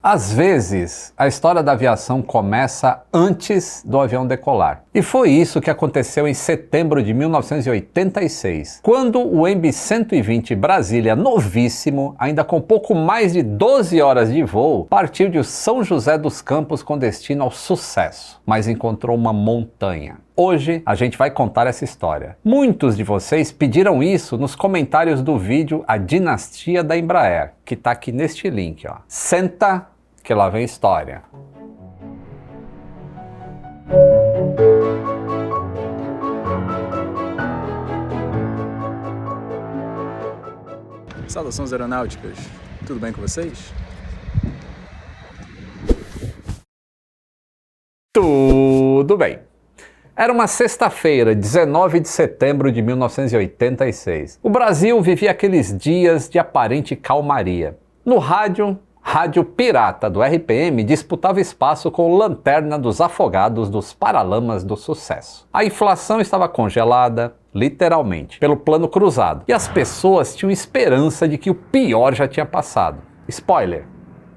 Às vezes, a história da aviação começa antes do avião decolar. E foi isso que aconteceu em setembro de 1986, quando o MB-120 Brasília novíssimo, ainda com pouco mais de 12 horas de voo, partiu de São José dos Campos com destino ao Sucesso, mas encontrou uma montanha. Hoje a gente vai contar essa história. Muitos de vocês pediram isso nos comentários do vídeo A Dinastia da Embraer, que está aqui neste link, ó. Senta que lá vem história. Saudações aeronáuticas, tudo bem com vocês? Tudo bem. Era uma sexta-feira, 19 de setembro de 1986. O Brasil vivia aqueles dias de aparente calmaria. No rádio pirata do RPM disputava espaço com Lanterna dos Afogados dos Paralamas do Sucesso. A inflação estava congelada, literalmente, pelo plano cruzado. E as pessoas tinham esperança de que o pior já tinha passado. Spoiler!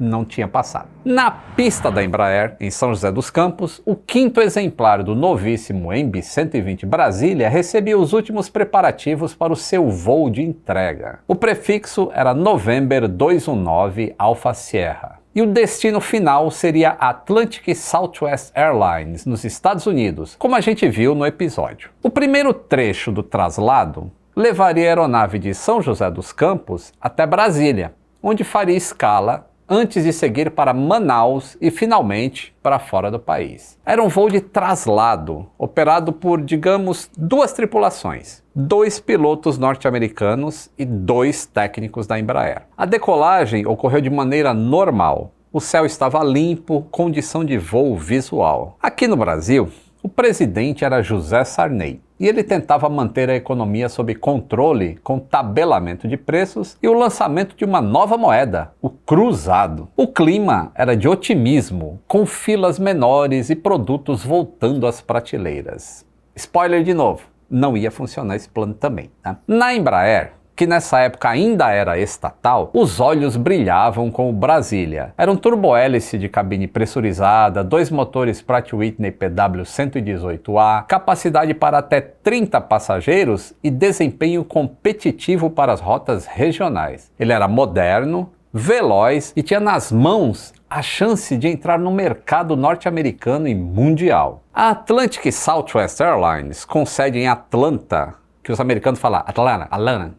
Não tinha passado. Na pista da Embraer, em São José dos Campos, o quinto exemplar do novíssimo MB-120 Brasília recebia os últimos preparativos para o seu voo de entrega. O prefixo era November 219 Alpha Sierra. E o destino final seria Atlantic Southwest Airlines, nos Estados Unidos, como a gente viu no episódio. O primeiro trecho do traslado levaria a aeronave de São José dos Campos até Brasília, onde faria escala antes de seguir para Manaus e, finalmente, para fora do país. Era um voo de traslado, operado por, digamos, duas tripulações. 2 pilotos norte-americanos e 2 técnicos da Embraer. A decolagem ocorreu de maneira normal. O céu estava limpo, condição de voo visual. Aqui no Brasil, o presidente era José Sarney, e ele tentava manter a economia sob controle com tabelamento de preços e o lançamento de uma nova moeda, o cruzado. O clima era de otimismo, com filas menores e produtos voltando às prateleiras. Spoiler de novo, não ia funcionar esse plano também, tá? Na Embraer, que nessa época ainda era estatal, os olhos brilhavam com o Brasília. Era um turbohélice de cabine pressurizada, 2 motores Pratt Whitney PW118A, capacidade para até 30 passageiros e desempenho competitivo para as rotas regionais. Ele era moderno, veloz e tinha nas mãos a chance de entrar no mercado norte-americano e mundial. A Atlantic Southwest Airlines, com sede em Atlanta, que os americanos falam Atlanta,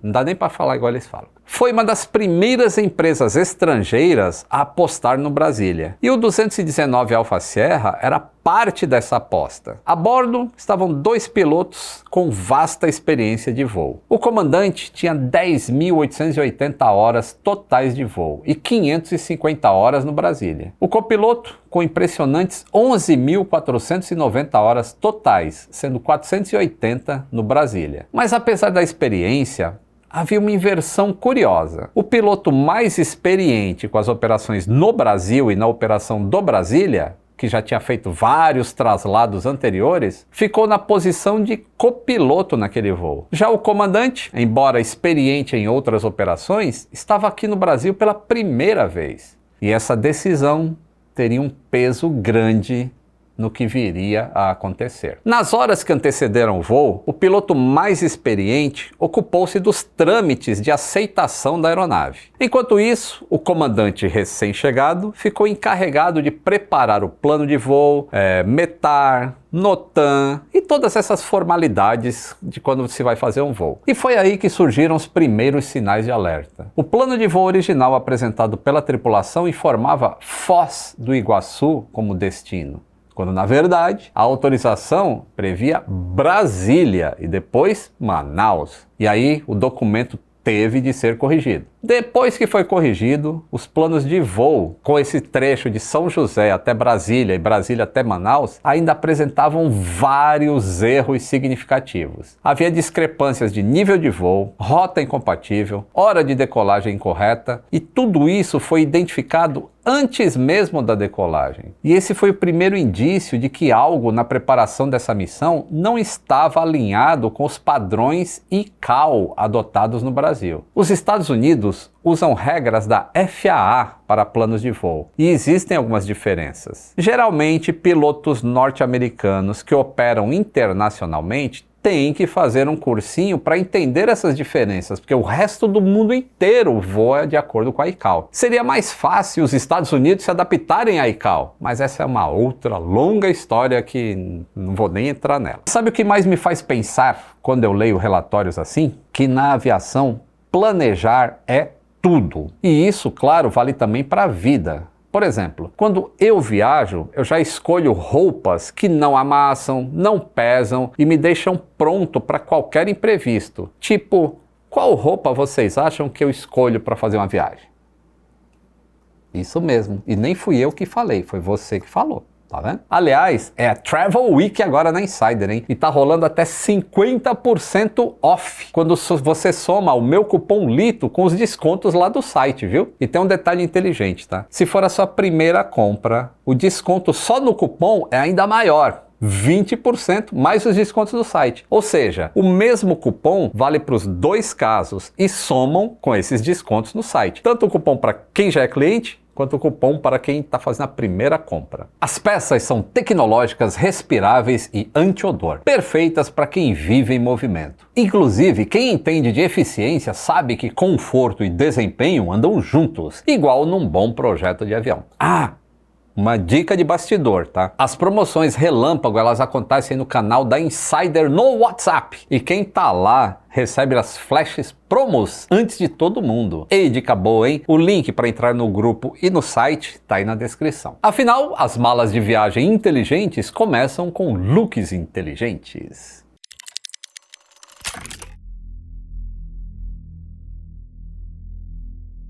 não dá nem para falar igual eles falam. Foi uma das primeiras empresas estrangeiras a apostar no Brasília. E o 219 Alpha Sierra era parte dessa aposta. A bordo estavam 2 pilotos com vasta experiência de voo. O comandante tinha 10.880 horas totais de voo e 550 horas no Brasília. O copiloto com impressionantes 11.490 horas totais, sendo 480 no Brasília. Mas apesar da experiência, havia uma inversão curiosa. O piloto mais experiente com as operações no Brasil e na operação do Brasília, que já tinha feito vários traslados anteriores, ficou na posição de copiloto naquele voo. Já o comandante, embora experiente em outras operações, estava aqui no Brasil pela primeira vez. E essa decisão teria um peso grande no que viria a acontecer. Nas horas que antecederam o voo, o piloto mais experiente ocupou-se dos trâmites de aceitação da aeronave. Enquanto isso, o comandante recém-chegado ficou encarregado de preparar o plano de voo, METAR, NOTAM e todas essas formalidades de quando se vai fazer um voo. E foi aí que surgiram os primeiros sinais de alerta. O plano de voo original apresentado pela tripulação informava Foz do Iguaçu como destino, quando na verdade a autorização previa Brasília e depois Manaus. E aí o documento teve de ser corrigido. Depois que foi corrigido, os planos de voo com esse trecho de São José até Brasília e Brasília até Manaus ainda apresentavam vários erros significativos. Havia discrepâncias de nível de voo, rota incompatível, hora de decolagem incorreta, e tudo isso foi identificado antes mesmo da decolagem. E esse foi o primeiro indício de que algo na preparação dessa missão não estava alinhado com os padrões ICAO adotados no Brasil. Os Estados Unidos usam regras da FAA para planos de voo, e existem algumas diferenças. Geralmente, pilotos norte-americanos que operam internacionalmente têm que fazer um cursinho para entender essas diferenças, porque o resto do mundo inteiro voa de acordo com a ICAO. Seria mais fácil os Estados Unidos se adaptarem à ICAO, mas essa é uma outra longa história que não vou nem entrar nela. Sabe o que mais me faz pensar quando eu leio relatórios assim? Que na aviação, planejar é tudo. E isso, claro, vale também para a vida. Por exemplo, quando eu viajo, eu já escolho roupas que não amassam, não pesam e me deixam pronto para qualquer imprevisto. Tipo, qual roupa vocês acham que eu escolho para fazer uma viagem? Isso mesmo. E nem fui eu que falei, foi você que falou. Tá vendo? Aliás, é a Travel Week agora na Insider, hein? E tá rolando até 50% off quando você soma o meu cupom LITO com os descontos lá do site, viu? E tem um detalhe inteligente, tá? Se for a sua primeira compra, o desconto só no cupom é ainda maior. 20% mais os descontos do site. Ou seja, o mesmo cupom vale para os dois casos e somam com esses descontos no site. Tanto o cupom para quem já é cliente, quanto o cupom para quem está fazendo a primeira compra. As peças são tecnológicas, respiráveis e anti-odor, perfeitas para quem vive em movimento. Inclusive, quem entende de eficiência sabe que conforto e desempenho andam juntos, igual num bom projeto de avião. Uma dica de bastidor, tá? As promoções relâmpago, elas acontecem no canal da Insider no WhatsApp. E quem tá lá recebe as flashes promos antes de todo mundo. Ei, dica boa, hein? O link para entrar no grupo e no site tá aí na descrição. Afinal, as malas de viagem inteligentes começam com looks inteligentes.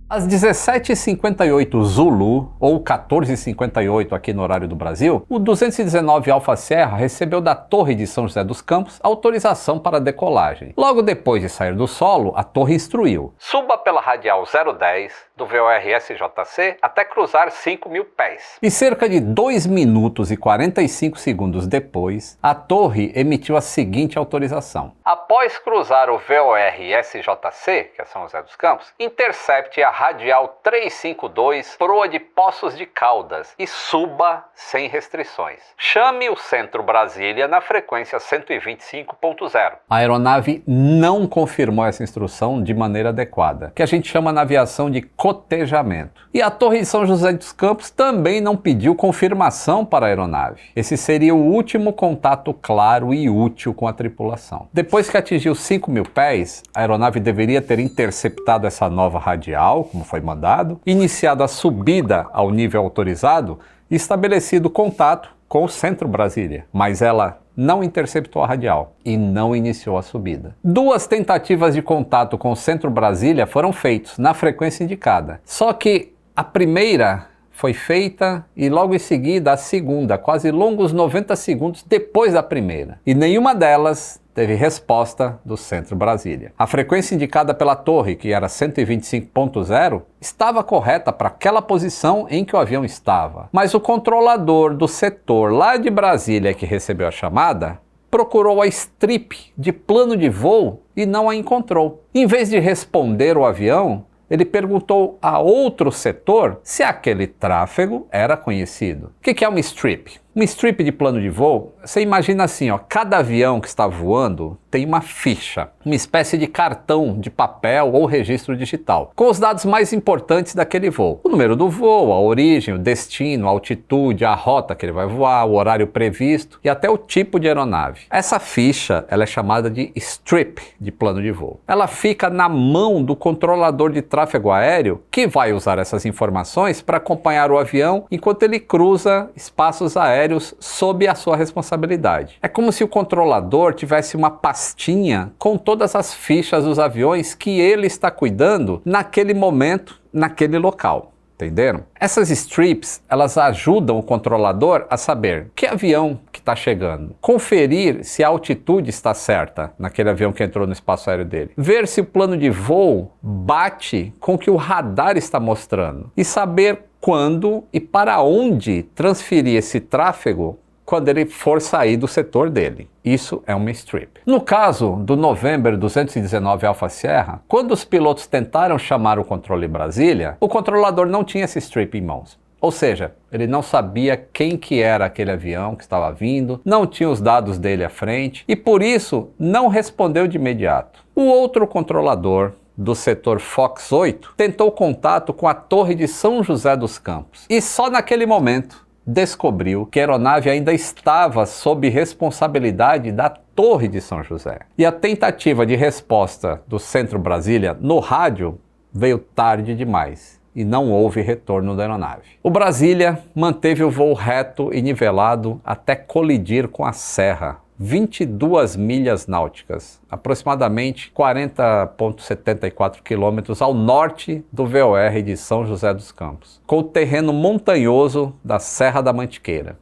Às 17h58 Zulu, ou 14h58 aqui no horário do Brasil, o 219 Alfa Sierra recebeu da Torre de São José dos Campos autorização para decolagem. Logo depois de sair do solo, a torre instruiu: suba pela radial 010 do VOR-SJC até cruzar 5.000 pés. E cerca de 2 minutos e 45 segundos depois, a torre emitiu a seguinte autorização: após cruzar o VOR-SJC, que é São José dos Campos, intercepte a radial 352 proa de Poços de Caldas e suba sem restrições. Chame o Centro Brasília na frequência 125.0. A aeronave não confirmou essa instrução de maneira adequada, que a gente chama na aviação de cotejamento. E a Torre de São José dos Campos também não pediu confirmação para a aeronave. Esse seria o último contato claro e útil com a tripulação. Depois que atingiu 5.000 pés, a aeronave deveria ter interceptado essa nova radial, como foi mandado, iniciado a subida ao nível autorizado e estabelecido contato com o Centro Brasília, mas ela não interceptou a radial e não iniciou a subida. 2 tentativas de contato com o Centro Brasília foram feitas na frequência indicada, só que a primeira foi feita e logo em seguida a segunda, quase longos 90 segundos depois da primeira, e nenhuma delas teve resposta do Centro Brasília. A frequência indicada pela torre, que era 125.0, estava correta para aquela posição em que o avião estava. Mas o controlador do setor lá de Brasília que recebeu a chamada procurou a strip de plano de voo e não a encontrou. Em vez de responder o avião, ele perguntou a outro setor se aquele tráfego era conhecido. O que é uma strip? Uma strip de plano de voo, você imagina assim, ó, cada avião que está voando tem uma ficha, uma espécie de cartão de papel ou registro digital, com os dados mais importantes daquele voo. O número do voo, a origem, o destino, a altitude, a rota que ele vai voar, o horário previsto e até o tipo de aeronave. Essa ficha, ela é chamada de strip de plano de voo. Ela fica na mão do controlador de tráfego aéreo, que vai usar essas informações para acompanhar o avião enquanto ele cruza espaços aéreos sob a sua responsabilidade. É como se o controlador tivesse uma pastinha com todas as fichas dos aviões que ele está cuidando naquele momento, naquele local. Entenderam? Essas strips, elas ajudam o controlador a saber que avião que está chegando, conferir se a altitude está certa naquele avião que entrou no espaço aéreo dele, ver se o plano de voo bate com o que o radar está mostrando e saber quando e para onde transferir esse tráfego quando ele for sair do setor dele. Isso é uma strip. No caso do November 219 Alpha Sierra, quando os pilotos tentaram chamar o controle Brasília, o controlador não tinha esse strip em mãos. Ou seja, ele não sabia quem que era aquele avião que estava vindo, não tinha os dados dele à frente e por isso não respondeu de imediato. O outro controlador do setor Fox 8 tentou contato com a Torre de São José dos Campos e só naquele momento descobriu que a aeronave ainda estava sob responsabilidade da Torre de São José. E a tentativa de resposta do Centro Brasília no rádio veio tarde demais e não houve retorno da aeronave. O Brasília manteve o voo reto e nivelado até colidir com a serra, 22 milhas náuticas, aproximadamente 40,74 quilômetros ao norte do VOR de São José dos Campos, com o terreno montanhoso da Serra da Mantiqueira.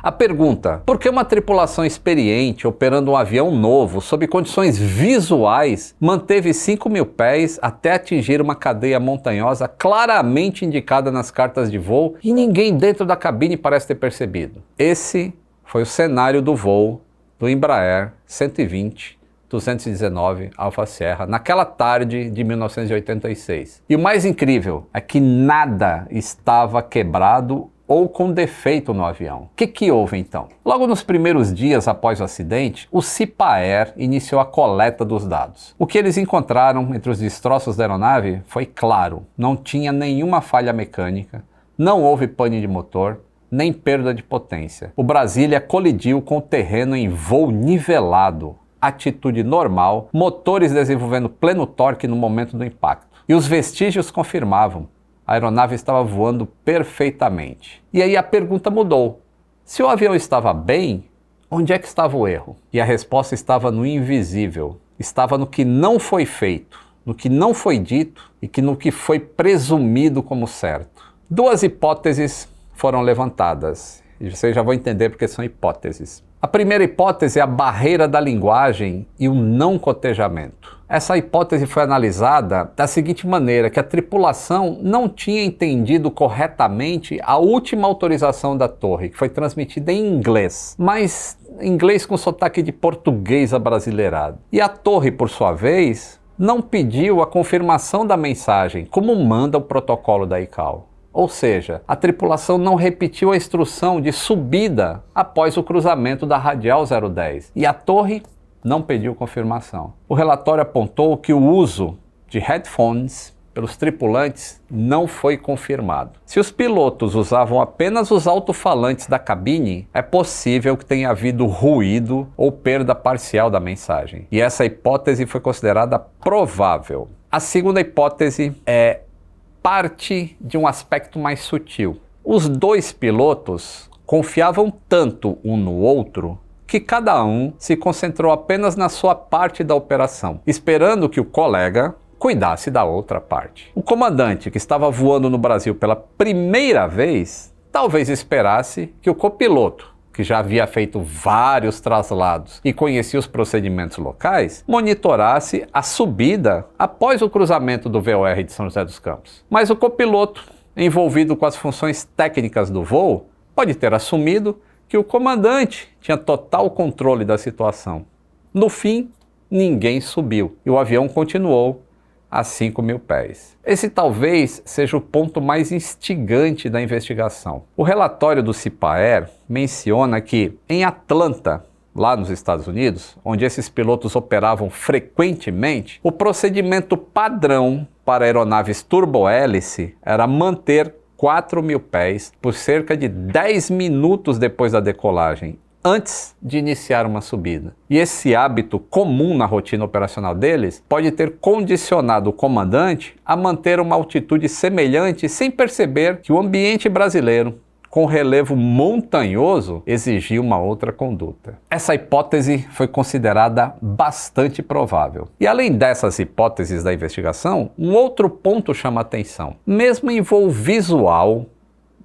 A pergunta: por que uma tripulação experiente operando um avião novo sob condições visuais manteve 5.000 pés até atingir uma cadeia montanhosa claramente indicada nas cartas de voo e ninguém dentro da cabine parece ter percebido? Esse foi o cenário do voo do Embraer 120-219 Alpha Sierra naquela tarde de 1986. E o mais incrível é que nada estava quebrado ou com defeito no avião. O que houve então? Logo nos primeiros dias após o acidente, o Cipaer iniciou a coleta dos dados. O que eles encontraram entre os destroços da aeronave foi claro: não tinha nenhuma falha mecânica, não houve pane de motor, nem perda de potência. O Brasília colidiu com o terreno em voo nivelado, atitude normal, motores desenvolvendo pleno torque no momento do impacto. E os vestígios confirmavam: a aeronave estava voando perfeitamente. E aí a pergunta mudou: se o avião estava bem, onde é que estava o erro? E a resposta estava no invisível, estava no que não foi feito, no que não foi dito e no que foi presumido como certo. Duas hipóteses foram levantadas, e vocês já vão entender porque são hipóteses. A primeira hipótese é a barreira da linguagem e o não cotejamento. Essa hipótese foi analisada da seguinte maneira: que a tripulação não tinha entendido corretamente a última autorização da torre, que foi transmitida em inglês, mas inglês com sotaque de português abrasileirado. E a torre, por sua vez, não pediu a confirmação da mensagem, como manda o protocolo da ICAO. Ou seja, a tripulação não repetiu a instrução de subida após o cruzamento da Radial 010 e a torre não pediu confirmação. O relatório apontou que o uso de headphones pelos tripulantes não foi confirmado. Se os pilotos usavam apenas os alto-falantes da cabine, é possível que tenha havido ruído ou perda parcial da mensagem. E essa hipótese foi considerada provável. A segunda hipótese é parte de um aspecto mais sutil. Os dois pilotos confiavam tanto um no outro que cada um se concentrou apenas na sua parte da operação, esperando que o colega cuidasse da outra parte. O comandante, que estava voando no Brasil pela primeira vez, talvez esperasse que o copiloto, que já havia feito vários traslados e conhecia os procedimentos locais, monitorasse a subida após o cruzamento do VOR de São José dos Campos. Mas o copiloto, envolvido com as funções técnicas do voo, pode ter assumido que o comandante tinha total controle da situação. No fim, ninguém subiu e o avião continuou a 5.000 pés. Esse talvez seja o ponto mais instigante da investigação. O relatório do Cipaer menciona que em Atlanta, lá nos Estados Unidos, onde esses pilotos operavam frequentemente, o procedimento padrão para aeronaves turbohélice era manter 4.000 pés por cerca de 10 minutos depois da decolagem, antes de iniciar uma subida. E esse hábito comum na rotina operacional deles pode ter condicionado o comandante a manter uma altitude semelhante sem perceber que o ambiente brasileiro, com relevo montanhoso, exigia uma outra conduta. Essa hipótese foi considerada bastante provável. E além dessas hipóteses da investigação, um outro ponto chama atenção. Mesmo em voo visual,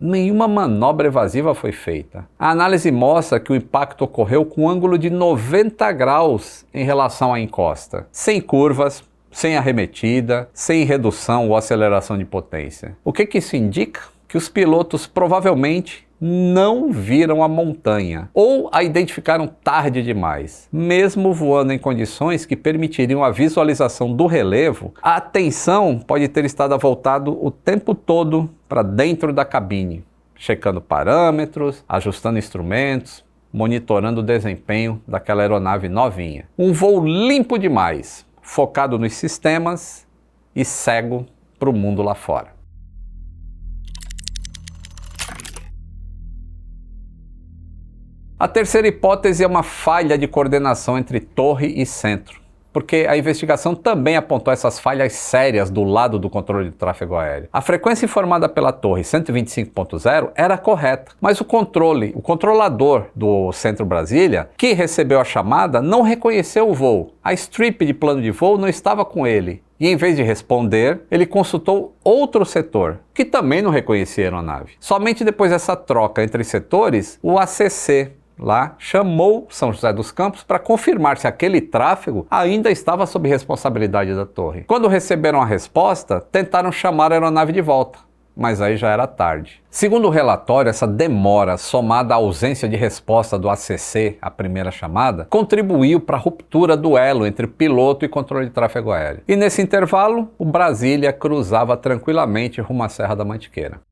nenhuma manobra evasiva foi feita. A análise mostra que o impacto ocorreu com um ângulo de 90 graus em relação à encosta, sem curvas, sem arremetida, sem redução ou aceleração de potência. O que isso indica? Que os pilotos provavelmente não viram a montanha ou a identificaram tarde demais. Mesmo voando em condições que permitiriam a visualização do relevo, a atenção pode ter estado voltada o tempo todo para dentro da cabine, checando parâmetros, ajustando instrumentos, monitorando o desempenho daquela aeronave novinha. Um voo limpo demais, focado nos sistemas e cego para o mundo lá fora. A terceira hipótese é uma falha de coordenação entre torre e centro, porque a investigação também apontou essas falhas sérias do lado do controle de tráfego aéreo. A frequência informada pela torre 125.0 era correta, mas o controlador do Centro Brasília, que recebeu a chamada, não reconheceu o voo. A strip de plano de voo não estava com ele. E em vez de responder, ele consultou outro setor, que também não reconhecia a aeronave. Somente depois dessa troca entre setores, o ACC lá chamou São José dos Campos para confirmar se aquele tráfego ainda estava sob responsabilidade da torre. Quando receberam a resposta, tentaram chamar a aeronave de volta, mas aí já era tarde. Segundo o relatório, essa demora, somada à ausência de resposta do ACC à primeira chamada, contribuiu para a ruptura do elo entre piloto e controle de tráfego aéreo. E nesse intervalo, o Brasília cruzava tranquilamente rumo à Serra da Mantiqueira.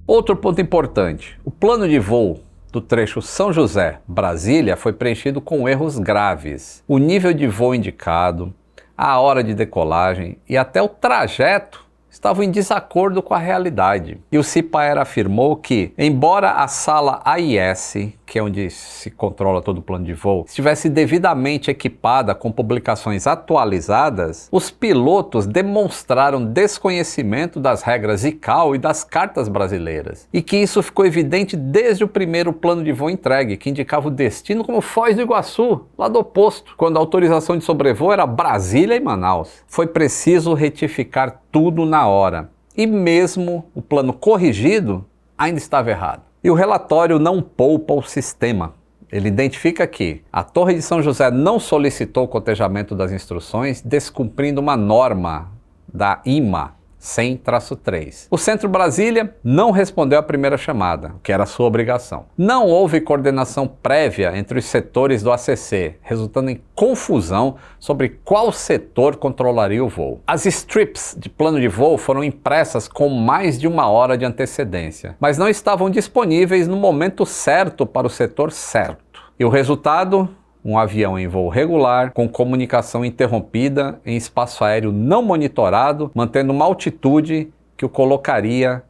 Outro ponto importante, o plano de voo do trecho São José-Brasília foi preenchido com erros graves. O nível de voo indicado, a hora de decolagem e até o trajeto estavam em desacordo com a realidade. E o Cipaera afirmou que, embora a sala AIS, que é onde se controla todo o plano de voo, estivesse devidamente equipada com publicações atualizadas, os pilotos demonstraram desconhecimento das regras ICAO e das cartas brasileiras. E que isso ficou evidente desde o primeiro plano de voo entregue, que indicava o destino como Foz do Iguaçu, lado oposto, quando a autorização de sobrevoo era Brasília e Manaus. Foi preciso retificar tudo na hora. E mesmo o plano corrigido ainda estava errado. E o relatório não poupa o sistema. Ele identifica que a Torre de São José não solicitou o cotejamento das instruções, descumprindo uma norma da IMA 100-3. O Centro Brasília não respondeu à primeira chamada, que era sua obrigação. Não houve coordenação prévia entre os setores do ACC, resultando em confusão sobre qual setor controlaria o voo. As strips de plano de voo foram impressas com mais de 1 hora de antecedência, mas não estavam disponíveis no momento certo para o setor certo. E o resultado? Um avião em voo regular, com comunicação interrompida em espaço aéreo não monitorado, mantendo uma altitude que o colocaria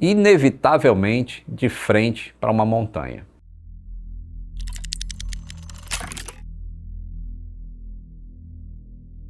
inevitavelmente de frente para uma montanha.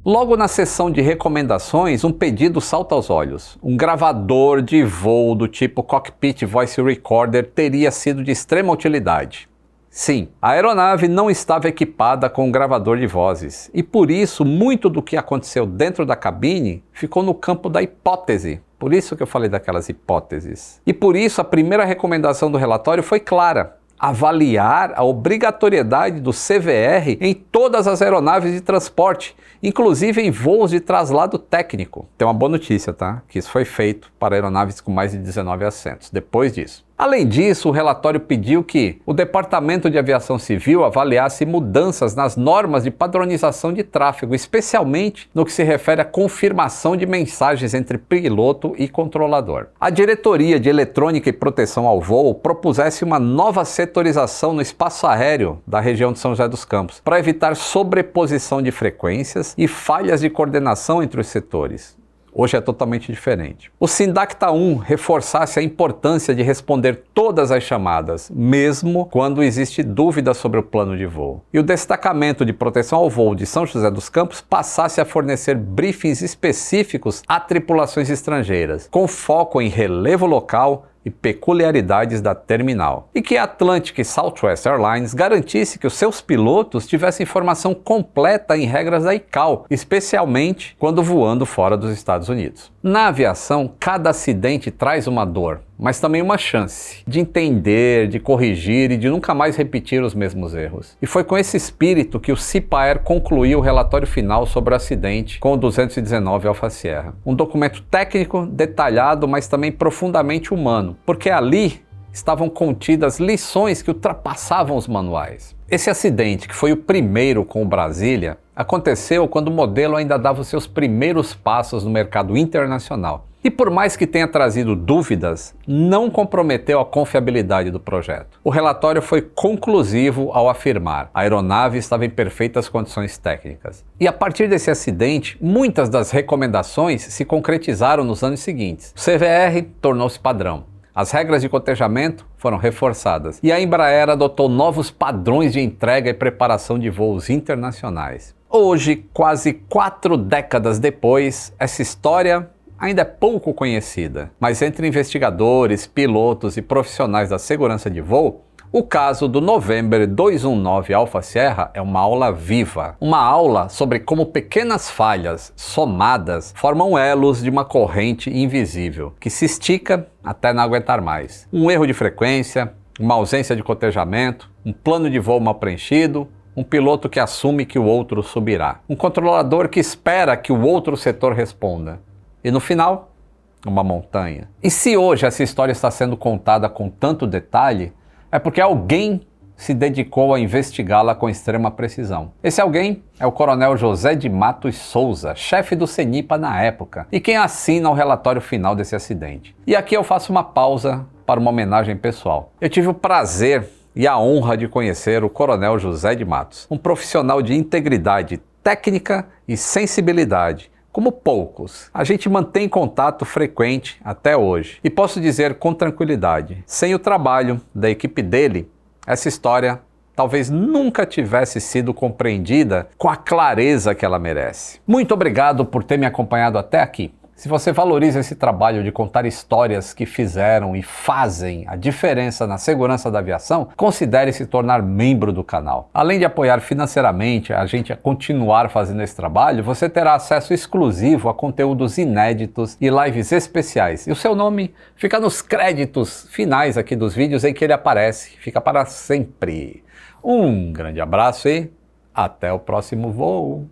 Logo na seção de recomendações, um pedido salta aos olhos. Um gravador de voo do tipo Cockpit Voice Recorder teria sido de extrema utilidade. Sim, a aeronave não estava equipada com um gravador de vozes, e por isso muito do que aconteceu dentro da cabine ficou no campo da hipótese. Por isso que eu falei daquelas hipóteses. E por isso a primeira recomendação do relatório foi clara: avaliar a obrigatoriedade do CVR em todas as aeronaves de transporte, inclusive em voos de traslado técnico. Tem uma boa notícia, tá? Que isso foi feito para aeronaves com mais de 19 assentos, depois disso. Além disso, o relatório pediu que o Departamento de Aviação Civil avaliasse mudanças nas normas de padronização de tráfego, especialmente no que se refere à confirmação de mensagens entre piloto e controlador. A Diretoria de Eletrônica e Proteção ao Voo propusesse uma nova setorização no espaço aéreo da região de São José dos Campos, para evitar sobreposição de frequências e falhas de coordenação entre os setores. Hoje é totalmente diferente. O Sindacta 1 reforçasse a importância de responder todas as chamadas, mesmo quando existe dúvida sobre o plano de voo. E o Destacamento de Proteção ao Voo de São José dos Campos passasse a fornecer briefings específicos a tripulações estrangeiras, com foco em relevo local e peculiaridades da terminal. E que a Atlantic e Southwest Airlines garantisse que os seus pilotos tivessem informação completa em regras da ICAO, especialmente quando voando fora dos Estados Unidos. Na aviação, cada acidente traz uma dor, mas também uma chance de entender, de corrigir e de nunca mais repetir os mesmos erros. E foi com esse espírito que o CIPAER concluiu o relatório final sobre o acidente com o 219 Alfa Sierra. Um documento técnico, detalhado, mas também profundamente humano, porque ali estavam contidas lições que ultrapassavam os manuais. Esse acidente, que foi o primeiro com o Brasília, aconteceu quando o modelo ainda dava os seus primeiros passos no mercado internacional. E por mais que tenha trazido dúvidas, não comprometeu a confiabilidade do projeto. O relatório foi conclusivo ao afirmar: a aeronave estava em perfeitas condições técnicas. E a partir desse acidente, muitas das recomendações se concretizaram nos anos seguintes. O CVR tornou-se padrão. As regras de cotejamento foram reforçadas e a Embraer adotou novos padrões de entrega e preparação de voos internacionais. Hoje, quase 4 décadas depois, essa história ainda é pouco conhecida, mas entre investigadores, pilotos e profissionais da segurança de voo, o caso do November 219 Alfa Sierra é uma aula viva. Uma aula sobre como pequenas falhas somadas formam elos de uma corrente invisível, que se estica até não aguentar mais. Um erro de frequência, uma ausência de cotejamento, um plano de voo mal preenchido, um piloto que assume que o outro subirá, um controlador que espera que o outro setor responda. E no final, uma montanha. E se hoje essa história está sendo contada com tanto detalhe, é porque alguém se dedicou a investigá-la com extrema precisão. Esse alguém é o Coronel José de Matos Souza, chefe do CENIPA na época, e quem assina o relatório final desse acidente. E aqui eu faço uma pausa para uma homenagem pessoal. Eu tive o prazer e a honra de conhecer o Coronel José de Matos, um profissional de integridade técnica e sensibilidade, como poucos. A gente mantém contato frequente até hoje. E posso dizer com tranquilidade, sem o trabalho da equipe dele, essa história talvez nunca tivesse sido compreendida com a clareza que ela merece. Muito obrigado por ter me acompanhado até aqui. Se você valoriza esse trabalho de contar histórias que fizeram e fazem a diferença na segurança da aviação, considere se tornar membro do canal. Além de apoiar financeiramente a gente a continuar fazendo esse trabalho, você terá acesso exclusivo a conteúdos inéditos e lives especiais. E o seu nome fica nos créditos finais aqui dos vídeos em que ele aparece. Fica para sempre. Um grande abraço e até o próximo voo.